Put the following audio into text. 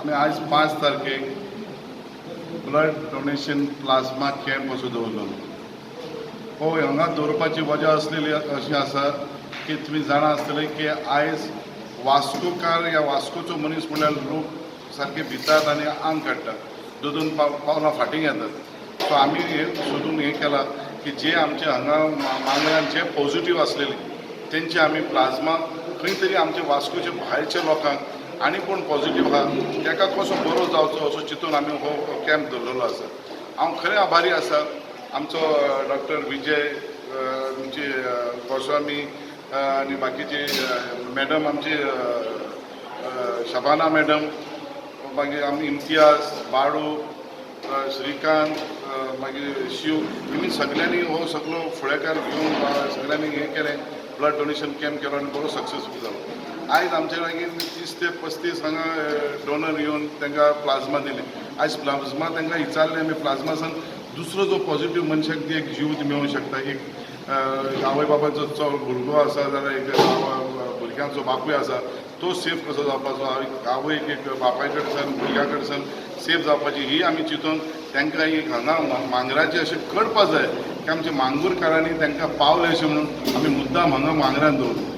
आमी आज 5 तारखेक ब्लड डोनेशन प्लाज्मा कॅम्प असो दवरलेलो. हो हांगा दवरपाची वजा असलेली अशी आसा की तुमी जाणा आसतले की आयज वास्कोकार या वास्कोचो मनीस म्हणल्यार लोक सारके भितात आनी आंग काडटात, दोन पावलां फाटीं येतात. सो आमी हे सोदून हें केलां की जे आमचे हांगा मांगऱ्यान जे पॉझिटिव्ह आसलेले तेंचे आमी प्लाज्मा खंय तरी आमचे वास्कोचे भायरच्या लोकांक आनी कोण पॉझिटिव्ह आहा ताका कसो बरो जावचो असो चिंतून आमी हो कॅम्प दवरलेलो आसा. हांव खरें आभारी आसा आमचो डॉक्टर विजय आमचे गोस्वामी आनी बाकीचे मॅडम आमचे शबाना मॅडम, मागीर आमी इम्तियाज, बाळू, श्रीकांत, मागीर शिव, आमी सगळ्यांनी हो सगळो फुडेकार घेवन सगळ्यांनी हें केलें, ब्लड डोनेशन कॅम्प केलो आनी बरो सक्सेसफूल जालो. आयज आमचे लागीं 30 ते 35 हांगा डोनर येवन तांकां प्लाज्मा दिले. आयज प्लाज्मा तांकां विचारलें आमी प्लाज्मासान दुसरो जो पॉझिटिव्ह मनशाक ती एक जीव मेळूंक शकता. एक आवय बापायचो चड भुरगो आसा जाल्यार एक भुरग्यांचो बापूय आसा तो सेफ कसो जावपाचो, आवयक एक बापाय कडच्यान भुरग्या कडच्यान सेफ जावपाची ही आमी चिंतून तांकां एक हांगा मांगराचें अशें कळपा जाय की आमच्या मांगूरकारांनी तांकां पावलें अशें म्हणून आमी मुद्दाम हांगा मांगरान दवरलो.